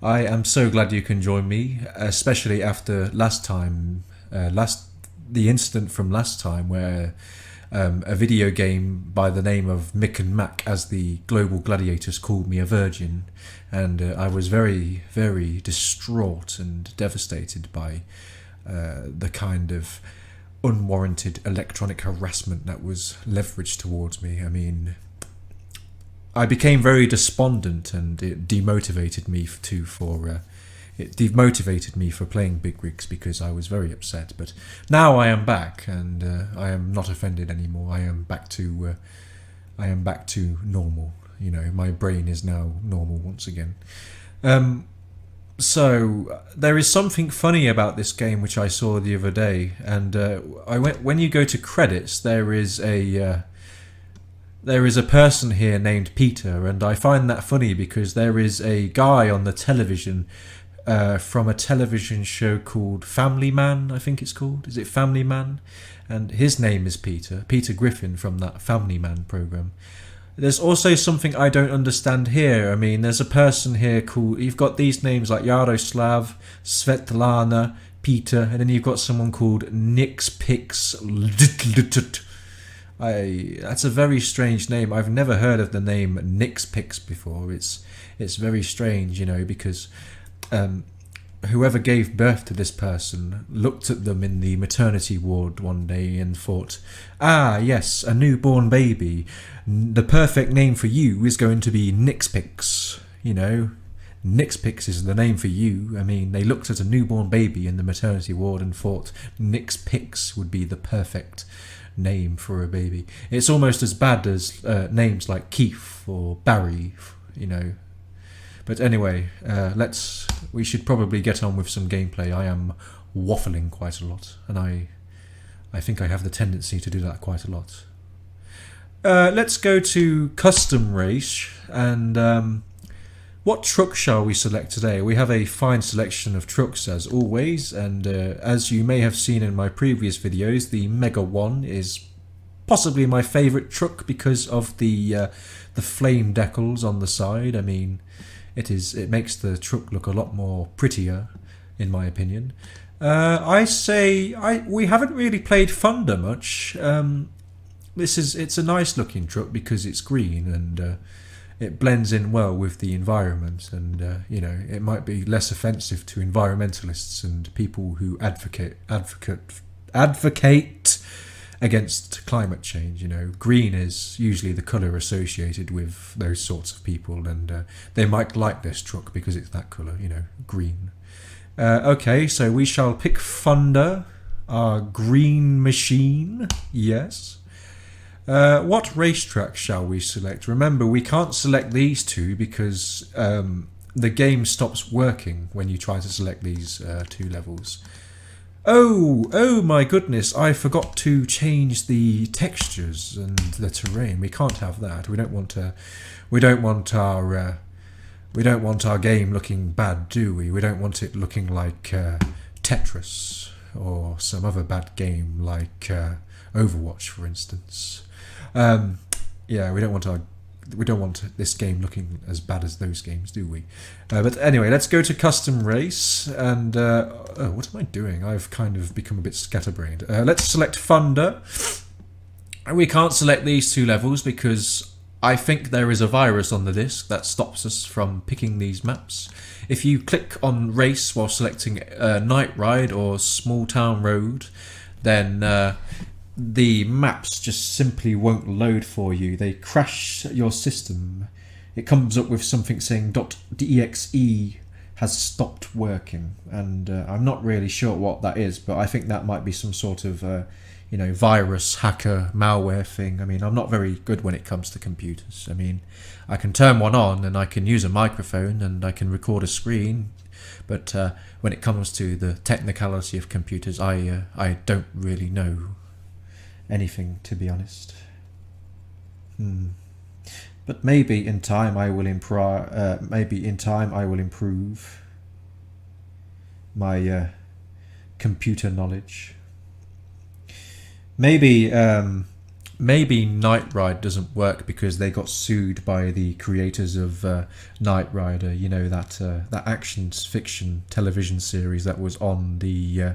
I am so glad you can join me, especially after last time, the incident from last time where a video game by the name of Mick and Mac, as the Global Gladiators called me, a virgin, and I was very, very distraught and devastated by the kind of unwarranted electronic harassment that was leveraged towards me. I mean, I became very despondent, and it demotivated me for playing big rigs because I was very upset. But now I am back, and I am not offended anymore. I am back to normal. You know, my brain is now normal once again. So there is something funny about this game which I saw the other day, and when you go to credits, there is a person here named Peter, and I find that funny because there is a guy on the television from a television show called Family Man, I think it's called. Is it Family Man? And his name is Peter Griffin from that Family Man program. There's also something I don't understand here. I mean, there's a person here called... You've got these names like Yaroslav, Svetlana, Peter, and then you've got someone called Nixpix. That's a very strange name. I've never heard of the name Nixpix before. It's very strange, you know, because whoever gave birth to this person looked at them in the maternity ward one day and thought, ah, yes, a newborn baby. The perfect name for you is going to be Nixpix. You know, Nixpix is the name for you. I mean, they looked at a newborn baby in the maternity ward and thought Nixpix would be the perfect name for a baby. It's almost as bad as names like Keith or Barry, you know. But anyway, we should probably get on with some gameplay. I am waffling quite a lot, and I think I have the tendency to do that quite a lot. Let's go to custom race, and what truck shall we select today? We have a fine selection of trucks as always, and as you may have seen in my previous videos, the Mega 1 is possibly my favourite truck because of the flame decals on the side. I mean, it makes the truck look a lot more prettier, in my opinion. We haven't really played Thunder much. It's a nice looking truck because it's green, and it blends in well with the environment, and you know, it might be less offensive to environmentalists and people who advocate against climate change. You know, green is usually the colour associated with those sorts of people, and they might like this truck because it's that colour, you know, green. Okay, so we shall pick Thunder, our green machine. Yes. What racetrack shall we select? Remember, we can't select these two because the game stops working when you try to select these two levels. Oh my goodness, I forgot to change the textures and the terrain. We can't have that. We don't want our game looking bad, do we? We don't want it looking like Tetris or some other bad game like Overwatch, for instance. Yeah, we don't want this game looking as bad as those games, do we? But anyway, let's go to custom race, and what am I doing? I've kind of become a bit scatterbrained. Let's select Thunder. We can't select these two levels because I think there is a virus on the disc that stops us from picking these maps. If you click on race while selecting Night Ride or Small Town Road, then the maps just simply won't load for you. They crash your system. It comes up with something saying .exe has stopped working, and I'm not really sure what that is, but I think that might be some sort of virus, hacker, malware thing. I mean, I'm not very good when it comes to computers. I mean, I can turn one on and I can use a microphone and I can record a screen, but when it comes to the technicality of computers, I don't really know anything, to be honest. But maybe in time I will improve my computer knowledge. Maybe maybe Knight Ride doesn't work because they got sued by the creators of Knight Rider. You know, that action fiction television series that was on the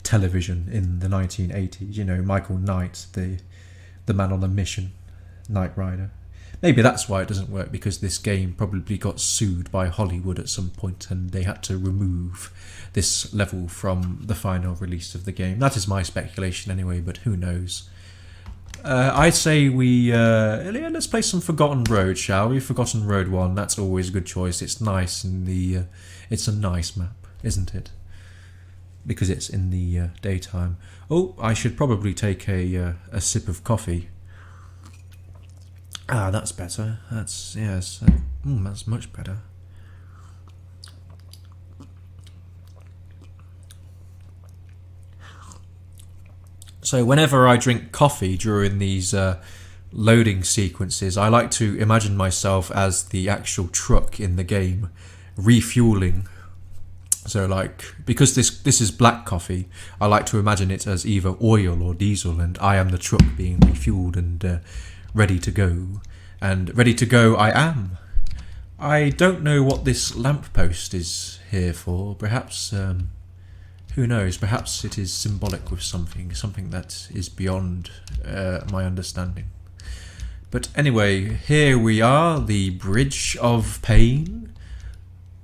television in the 1980s. You know, Michael Knight, the man on a mission, Knight Rider. Maybe that's why it doesn't work, because this game probably got sued by Hollywood at some point and they had to remove this level from the final release of the game. That is my speculation anyway, but who knows. I'd say let's play some Forgotten Road, shall we? Forgotten Road 1, that's always a good choice. It's nice in the... it's a nice map, isn't it? Because it's in the daytime. Oh, I should probably take a sip of coffee. Ah, that's better. That's much better. So whenever I drink coffee during these loading sequences, I like to imagine myself as the actual truck in the game, refueling. So like, because this is black coffee, I like to imagine it as either oil or diesel, and I am the truck being refueled and ready to go. And ready to go I am. I don't know what this lamppost is here for. Perhaps, who knows, perhaps it is symbolic with something that is beyond my understanding. But anyway, here we are, the Bridge of Pain.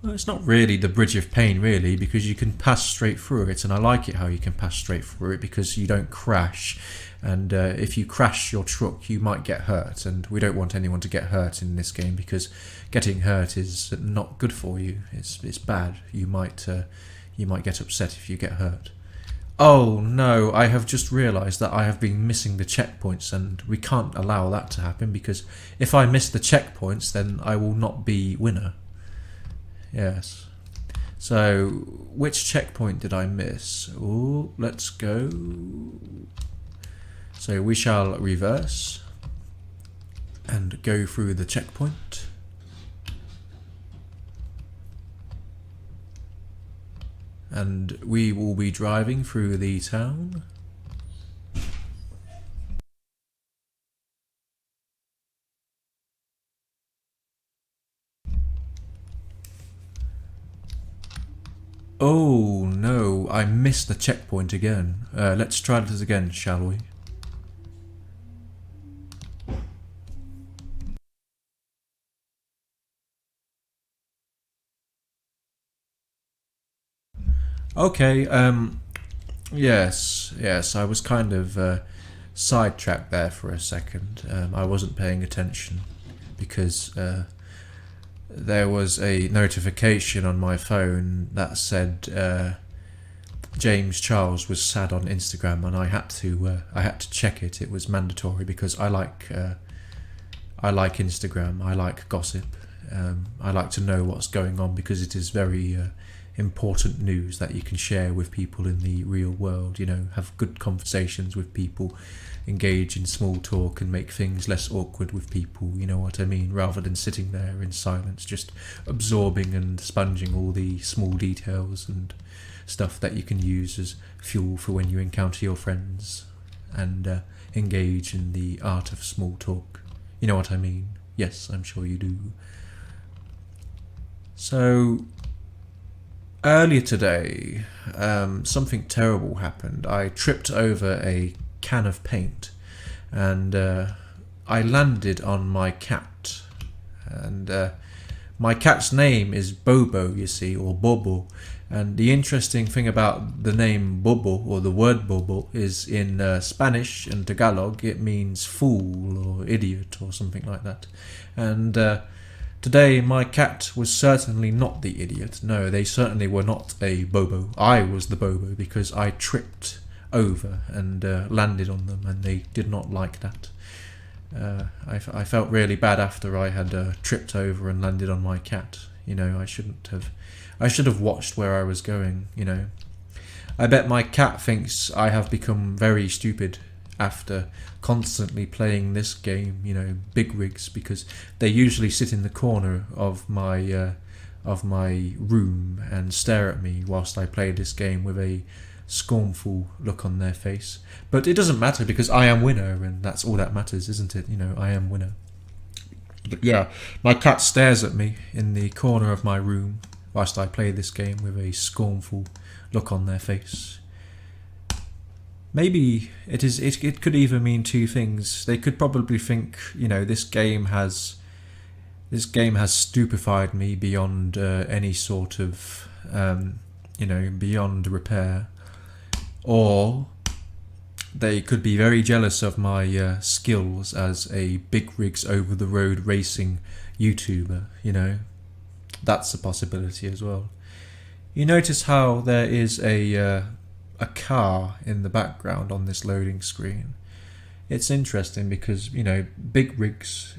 Well, it's not really the Bridge of Pain, really, because you can pass straight through it, and I like it how you can pass straight through it because you don't crash. And if you crash your truck, you might get hurt, and we don't want anyone to get hurt in this game because getting hurt is not good for you. It's bad. You might get upset if you get hurt. Oh no, I have just realised that I have been missing the checkpoints, and we can't allow that to happen, because if I miss the checkpoints, then I will not be winner. Yes. So, which checkpoint did I miss? Oh, let's go. So we shall reverse and go through the checkpoint. And we will be driving through the town. Oh no, I missed the checkpoint again. Let's try this again, shall we? Okay, yes, I was kind of sidetracked there for a second. I wasn't paying attention because there was a notification on my phone that said James Charles was sad on Instagram, and I had to check it. It was mandatory because I like Instagram. I like gossip. I like to know what's going on because it is very important news that you can share with people in the real world. You know, have good conversations with people, engage in small talk and make things less awkward with people, you know what I mean, rather than sitting there in silence just absorbing and sponging all the small details and stuff that you can use as fuel for when you encounter your friends and engage in the art of small talk. You know what I mean? Yes, I'm sure you do. So earlier today, something terrible happened. I tripped over a can of paint and I landed on my cat. And my cat's name is Bobo, you see, or Bobo. And the interesting thing about the name Bobo, or the word Bobo, is in Spanish and Tagalog it means fool or idiot or something like that. And today my cat was certainly not the idiot. No, they certainly were not a Bobo. I was the Bobo because I tripped over and landed on them, and they did not like that. I felt really bad after I had tripped over and landed on my cat. You know, I should have watched where I was going, you know. I bet my cat thinks I have become very stupid after constantly playing this game, you know, bigwigs, because they usually sit in the corner of my room and stare at me whilst I play this game with a scornful look on their face. But it doesn't matter because I am winner, and that's all that matters, isn't it? I am winner. But yeah, my cat stares at me in the corner of my room whilst I play this game with a scornful look on their face. Maybe it could either mean two things. They could probably think, this game has stupefied me beyond any sort of beyond repair, or they could be very jealous of my skills as a big rigs over the road racing YouTuber. That's a possibility as well. You notice how there is a car in the background on this loading screen. It's interesting because big rigs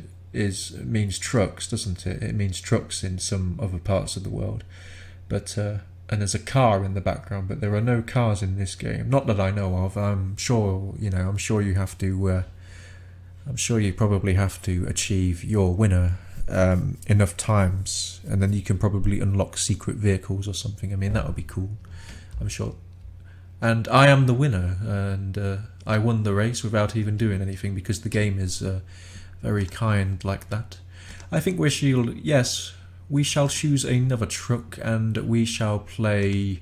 means trucks, doesn't it? It means trucks in some other parts of the world, but and there's a car in the background, but there are no cars in this game, not that I know of. I'm sure you have to. I'm sure you probably have to achieve your winner enough times, and then you can probably unlock secret vehicles or something. I mean, that would be cool, I'm sure. And I am the winner, and I won the race without even doing anything because the game is very kind like that. I think we shall choose another truck, and we shall play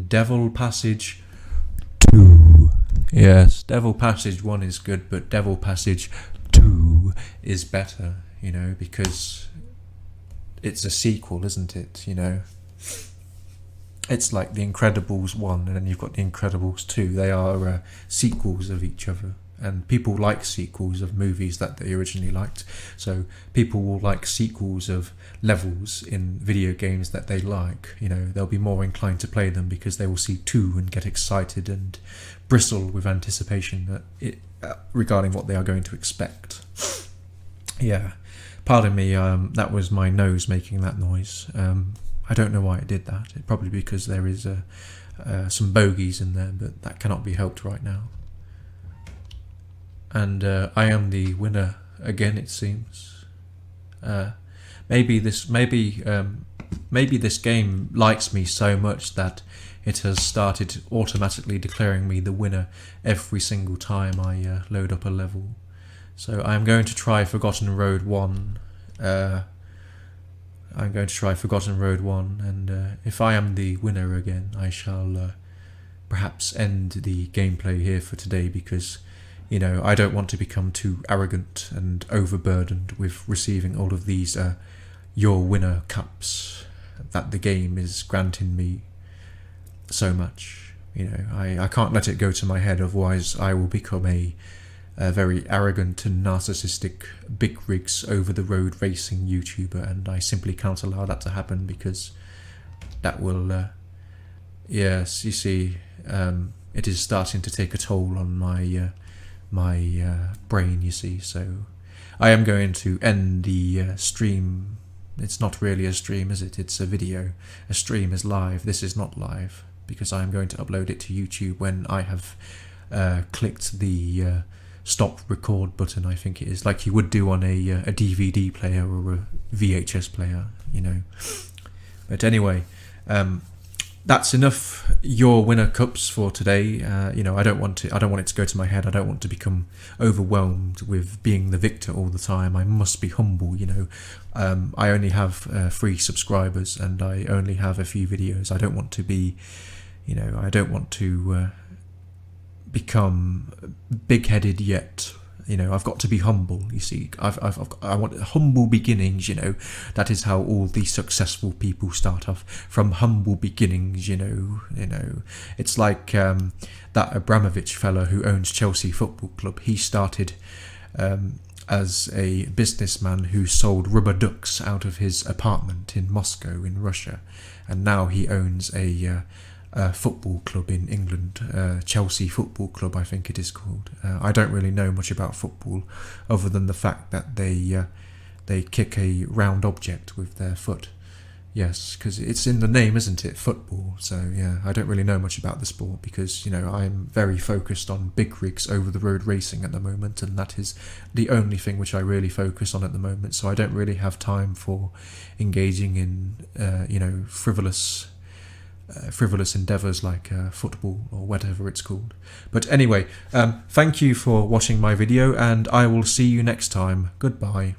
Devil Passage 2. Yes, Devil Passage 1 is good, but Devil Passage 2 is better, because it's a sequel, isn't it? It's like The Incredibles 1, and then you've got The Incredibles 2. They are sequels of each other. And people like sequels of movies that they originally liked. So people will like sequels of levels in video games that they like. They'll be more inclined to play them because they will see 2 and get excited and bristle with anticipation regarding what they are going to expect. Yeah, pardon me, that was my nose making that noise. I don't know why it did that. Probably because there is some bogies in there, but that cannot be helped right now. And I am the winner again, it seems. Maybe this game likes me so much that it has started automatically declaring me the winner every single time I load up a level. So I'm going to try Forgotten Road 1. And if I am the winner again, I shall perhaps end the gameplay here for today because I don't want to become too arrogant and overburdened with receiving all of these your winner cups that the game is granting me so much. I can't let it go to my head, otherwise I will become a very arrogant and narcissistic big rigs over the road racing YouTuber, and I simply can't allow that to happen because that will yes, you see, it is starting to take a toll on my brain, you see. So I am going to end the stream. It's not really a stream, is it? It's a video. A stream is live. This is not live because I am going to upload it to YouTube when I have clicked the stop record button, I think it is, like you would do on a DVD player or a VHS player, But anyway, that's enough your winner cups for today. I don't want it to go to my head. I don't want to become overwhelmed with being the victor all the time. I must be humble. I only have 3 subscribers and I only have a few videos. I don't want to be, I don't want to become big-headed yet. I've got to be humble, you see. I want humble beginnings, That is how all the successful people start off, from humble beginnings, It's like that Abramovich fella who owns Chelsea Football Club. He started as a businessman who sold rubber ducks out of his apartment in Moscow in Russia, and now he owns a football club in England, Chelsea Football Club, I think it is called. I don't really know much about football other than the fact that they kick a round object with their foot. Yes, because it's in the name, isn't it? Football. So yeah, I don't really know much about the sport because I'm very focused on big rigs over the road racing at the moment, and that is the only thing which I really focus on at the moment. So I don't really have time for engaging in frivolous frivolous endeavours like football or whatever it's called. But anyway, thank you for watching my video, and I will see you next time. Goodbye.